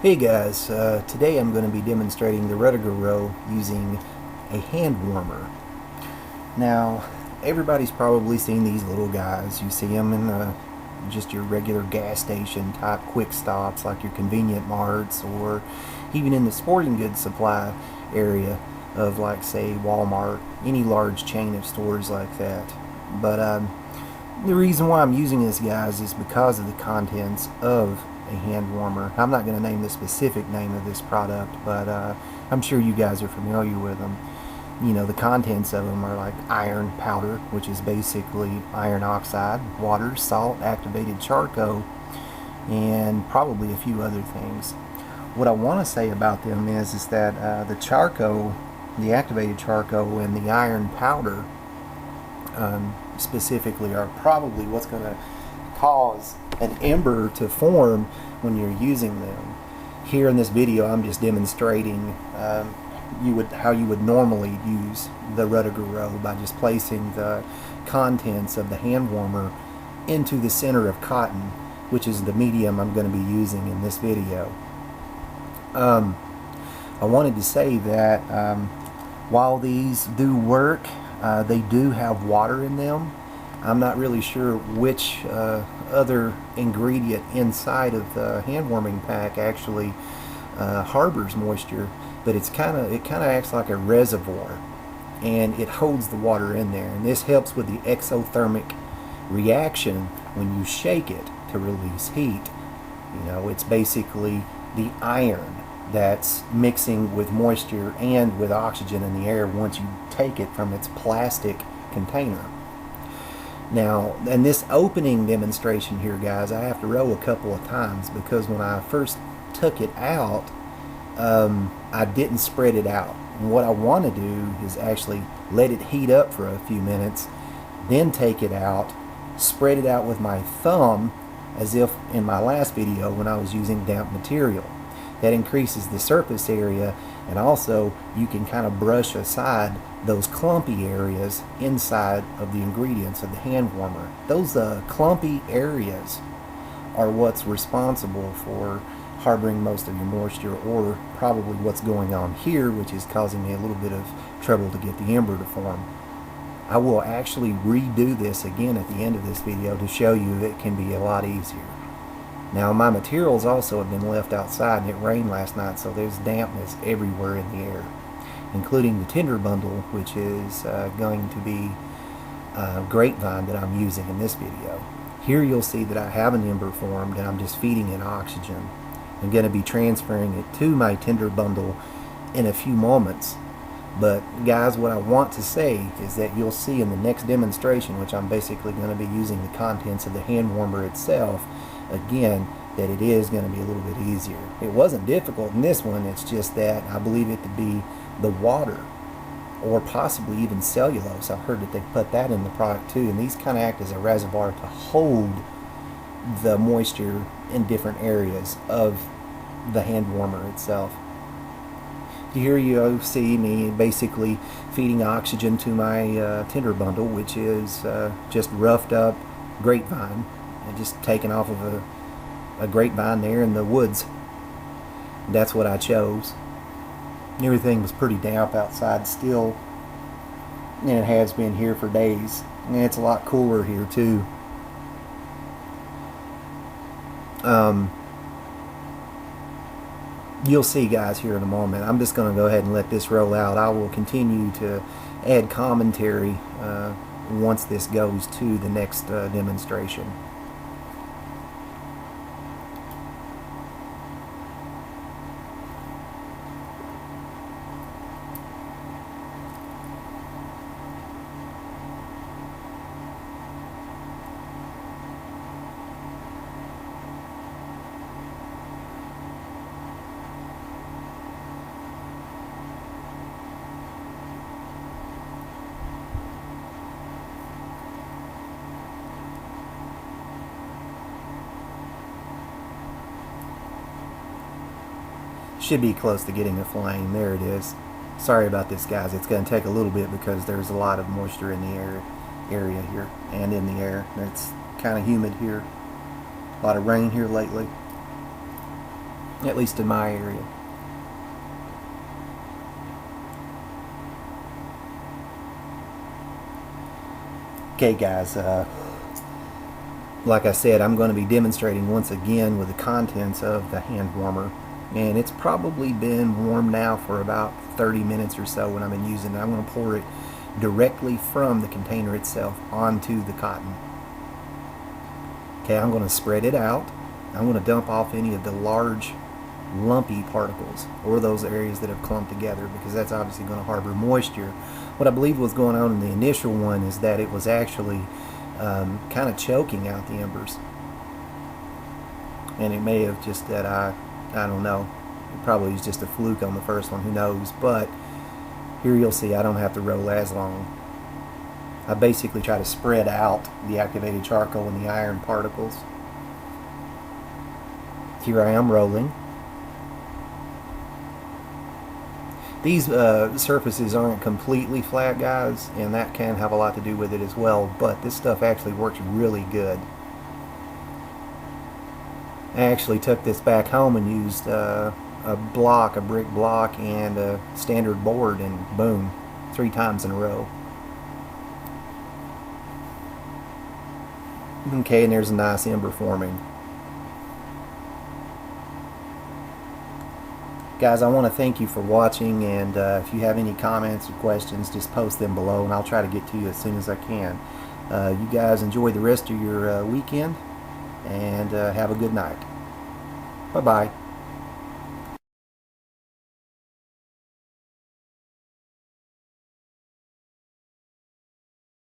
Hey guys, today I'm going to be demonstrating the Rudiger Roll using a hand warmer. Now, everybody's probably seen these little guys. You see them in just your regular gas station type quick stops like your convenient marts, or even in the sporting goods supply area of, like, say, Walmart, any large chain of stores like that. But the reason why I'm using this, guys, is because of the contents of a hand warmer. I'm not going to name the specific name of this product, but I'm sure you guys are familiar with them. You know, the contents of them are like iron powder, which is basically iron oxide, water, salt, activated charcoal, and probably a few other things. What I want to say about them is that the charcoal, the activated charcoal, and the iron powder specifically are probably what's going to cause an ember to form when you're using them. Here in this video, I'm just demonstrating how you would normally use the Rudiger Roll by just placing the contents of the hand warmer into the center of cotton, which is the medium I'm going to be using in this video. I wanted to say that while these do work, they do have water in them. I'm not really sure which other ingredient inside of the hand warming pack actually harbors moisture, but it kind of acts like a reservoir, and it holds the water in there. And this helps with the exothermic reaction when you shake it to release heat. You know, it's basically the iron that's mixing with moisture and with oxygen in the air once you take it from its plastic container. Now, in this opening demonstration here, guys, I have to roll a couple of times because when I first took it out, I didn't spread it out. And what I want to do is actually let it heat up for a few minutes, then take it out, spread it out with my thumb, as if in my last video when I was using damp material. That increases the surface area, and also you can kind of brush aside those clumpy areas inside of the ingredients of the hand warmer. Those clumpy areas are what's responsible for harboring most of your moisture, or probably what's going on here, which is causing me a little bit of trouble to get the ember to form. I will actually redo this again at the end of this video to show you it can be a lot easier. Now, my materials also have been left outside, and it rained last night, so there's dampness everywhere in the air, including the tinder bundle, which is going to be grapevine that I'm using in this video. Here you'll see that I have an ember formed, and I'm just feeding it oxygen. I'm going to be transferring it to my tinder bundle in a few moments. But guys, what I want to say is that you'll see in the next demonstration, which I'm basically going to be using the contents of the hand warmer itself, again, that it is going to be a little bit easier. It wasn't difficult in this one, it's just that I believe it to be the water, or possibly even cellulose. I've heard that they put that in the product too, and these kind of act as a reservoir to hold the moisture in different areas of the hand warmer itself. Here you see me basically feeding oxygen to my tinder bundle, which is just roughed up grapevine, and just taken off of a grapevine there in the woods. That's what I chose. Everything was pretty damp outside still, and it has been here for days. And it's a lot cooler here too. You'll see, guys, here in a moment. I'm just going to go ahead and let this roll out. I will continue to add commentary once this goes to the next demonstration. Should be close to getting a flame. There it is. Sorry about this, guys. It's going to take a little bit because there's a lot of moisture in the area here and in the air. It's kind of humid here. A lot of rain here lately. at least in my area. Okay guys, like I said, I'm going to be demonstrating once again with the contents of the hand warmer, and it's probably been warm now for about 30 minutes or so when I've been using it. I'm going to pour it directly from the container itself onto the cotton. Okay, I'm going to spread it out. I'm going to dump off any of the large lumpy particles or those areas that have clumped together, because that's obviously going to harbor moisture. What I believe was going on in the initial one is that it was actually kind of choking out the embers, and it may have just that I don't know, it probably was just a fluke on the first one, who knows. But here you'll see I don't have to roll as long. I basically try to spread out the activated charcoal and the iron particles. Here I am rolling. These surfaces aren't completely flat, guys, and that can have a lot to do with it as well, but this stuff actually works really good. I actually took this back home and used a brick block, and a standard board, and boom, 3 times in a row. Okay, and there's a nice ember forming. Guys, I want to thank you for watching, and if you have any comments or questions, just post them below and I'll try to get to you as soon as I can. You guys enjoy the rest of your weekend, and have a good night. Bye-bye.